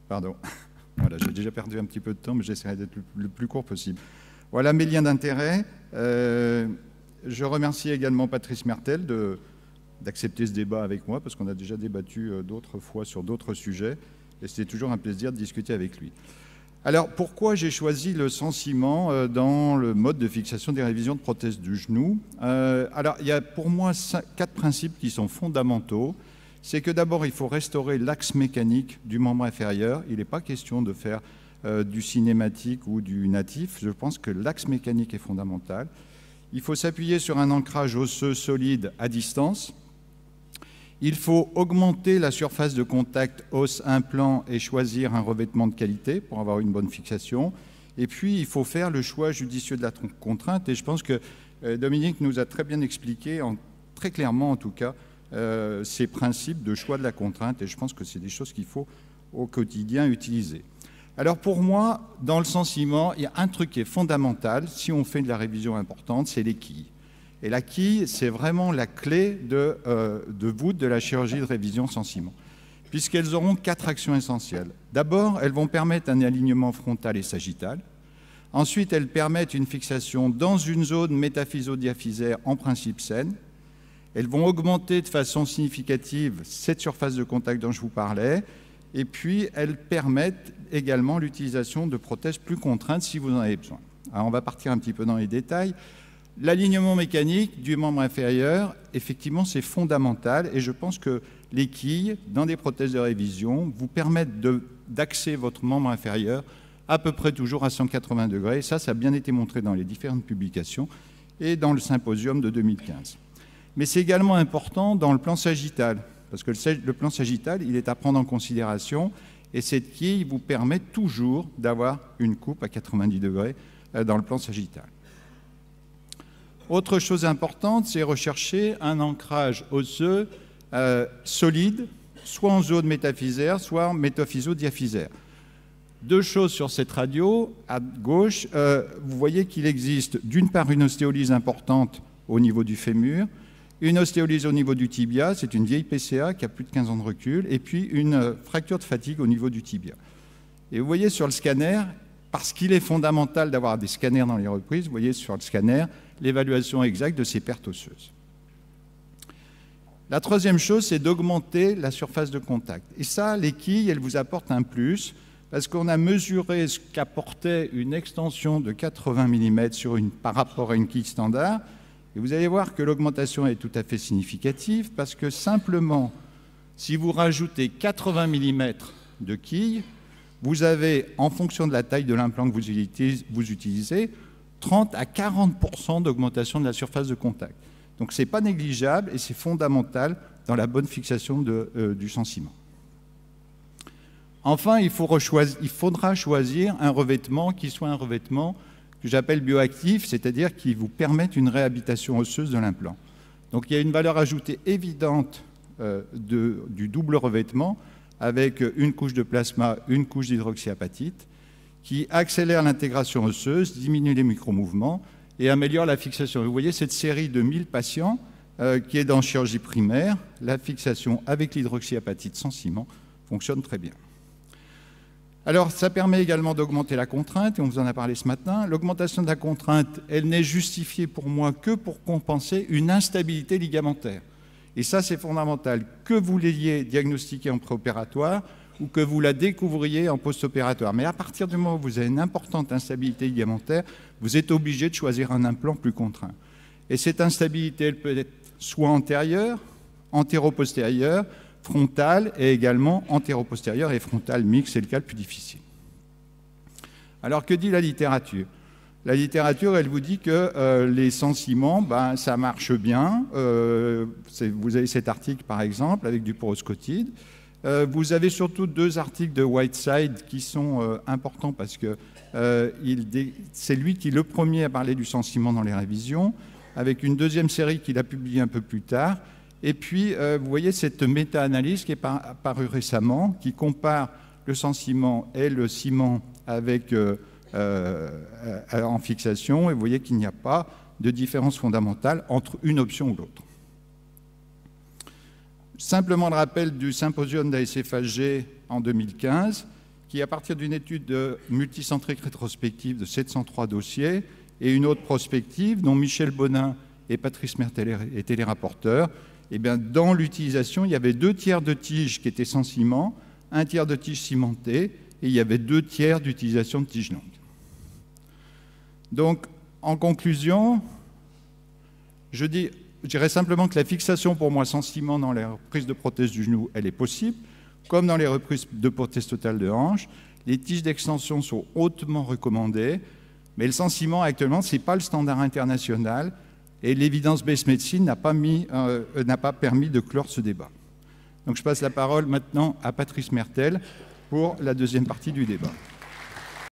Pardon. Voilà, j'ai déjà perdu un petit peu de temps, mais j'essaierai d'être le plus court possible. Voilà mes liens d'intérêt. Je remercie également Patrice Mertel d'accepter ce débat avec moi, parce qu'on a déjà débattu d'autres fois sur d'autres sujets, et c'était toujours un plaisir de discuter avec lui. Alors, pourquoi j'ai choisi le sens-ciment dans le mode de fixation des révisions de prothèses du genou? Alors, il y a pour moi 4 principes qui sont fondamentaux. C'est que d'abord, il faut restaurer l'axe mécanique du membre inférieur. Il n'est pas question de faire du cinématique ou du natif. Je pense que l'axe mécanique est fondamental. Il faut s'appuyer sur un ancrage osseux solide à distance. Il faut augmenter la surface de contact os-implant et choisir un revêtement de qualité pour avoir une bonne fixation. Et puis, il faut faire le choix judicieux de la contrainte. Et je pense que Dominique nous a très bien expliqué, très clairement en tout cas, ces principes de choix de la contrainte. Et je pense que c'est des choses qu'il faut au quotidien utiliser. Alors pour moi, dans le sens-ciment, il y a un truc qui est fondamental, si on fait de la révision importante, c'est les quilles. Et la quille, c'est vraiment la clé de voûte de la chirurgie de révision sens-ciment, puisqu'elles auront 4 actions essentielles. D'abord, elles vont permettre un alignement frontal et sagittal. Ensuite, elles permettent une fixation dans une zone métaphysodiaphysaire en principe saine. Elles vont augmenter de façon significative cette surface de contact dont je vous parlais. Et puis, elles permettent également l'utilisation de prothèses plus contraintes si vous en avez besoin. Alors, on va partir un petit peu dans les détails. L'alignement mécanique du membre inférieur, effectivement, c'est fondamental. Et je pense que les quilles, dans des prothèses de révision, vous permettent d'axer votre membre inférieur à peu près toujours à 180 degrés. Ça a bien été montré dans les différentes publications et dans le symposium de 2015. Mais c'est également important dans le plan sagittal, parce que le plan sagittal, il est à prendre en considération, et cette quille vous permet toujours d'avoir une coupe à 90 degrés dans le plan sagittal. Autre chose importante, c'est rechercher un ancrage osseux solide, soit en zone métaphysaire, soit en métaphysodiaphysaire. 2 choses sur cette radio, à gauche, vous voyez qu'il existe d'une part une ostéolyse importante au niveau du fémur, une ostéolyse au niveau du tibia, c'est une vieille PCA qui a plus de 15 ans de recul, et puis une fracture de fatigue au niveau du tibia. Et vous voyez sur le scanner, parce qu'il est fondamental d'avoir des scanners dans les reprises, vous voyez sur le scanner l'évaluation exacte de ces pertes osseuses. La troisième chose, c'est d'augmenter la surface de contact. Et ça, les quilles, elles vous apportent un plus, parce qu'on a mesuré ce qu'apportait une extension de 80 mm par rapport à une quille standard. Et vous allez voir que l'augmentation est tout à fait significative, parce que simplement, si vous rajoutez 80 mm de quille, vous avez, en fonction de la taille de l'implant que vous utilisez, 30 à 40% d'augmentation de la surface de contact. Donc ce n'est pas négligeable et c'est fondamental dans la bonne fixation du sens-ciment. Enfin, il faudra choisir un revêtement qui soit un revêtement que j'appelle bioactif, c'est-à-dire qui vous permette une réhabilitation osseuse de l'implant. Donc il y a une valeur ajoutée évidente du double revêtement avec une couche de plasma, une couche d'hydroxyapatite, qui accélère l'intégration osseuse, diminue les micro-mouvements et améliore la fixation. Vous voyez cette série de 1000 patients qui est dans chirurgie primaire, la fixation avec l'hydroxyapatite sans ciment fonctionne très bien. Alors, ça permet également d'augmenter la contrainte, et on vous en a parlé ce matin. L'augmentation de la contrainte, elle n'est justifiée pour moi que pour compenser une instabilité ligamentaire. Et ça, c'est fondamental, que vous l'ayez diagnostiqué en préopératoire ou que vous la découvriez en post-opératoire. Mais à partir du moment où vous avez une importante instabilité ligamentaire, vous êtes obligé de choisir un implant plus contraint. Et cette instabilité, elle peut être soit antérieure, antéro-postérieure, frontale et également antéro-postérieure et frontale mixte, c'est le cas le plus difficile. Alors que dit la littérature? La littérature, elle vous dit que les sens-ciment, ça marche bien. Vous avez cet article par exemple avec du poroscotide. Vous avez surtout 2 articles de Whiteside qui sont importants parce que c'est lui qui le premier a parlé du sens-ciment dans les révisions, avec une deuxième série qu'il a publiée un peu plus tard. Et puis, vous voyez cette méta-analyse qui est apparue récemment, qui compare le sens-ciment et le ciment avec, en fixation, et vous voyez qu'il n'y a pas de différence fondamentale entre une option ou l'autre. Simplement le rappel du symposium d'ASFHG en 2015, qui, à partir d'une étude multicentrique rétrospective de 703 dossiers, et une autre prospective dont Michel Bonin et Patrice Mertel étaient les rapporteurs, eh bien, dans l'utilisation, il y avait 2 tiers de tiges qui étaient sans ciment, 1 tiers de tiges cimentées, et il y avait 2 tiers d'utilisation de tiges longues. Donc, en conclusion, je dirais simplement que la fixation pour moi sans ciment dans les reprises de prothèse du genou, elle est possible, comme dans les reprises de prothèse totale de hanche. Les tiges d'extension sont hautement recommandées, mais le sans ciment actuellement, ce n'est pas le standard international et l'évidence-based médecine n'a pas permis de clore ce débat. Donc je passe la parole maintenant à Patrice Mertel pour la deuxième partie du débat.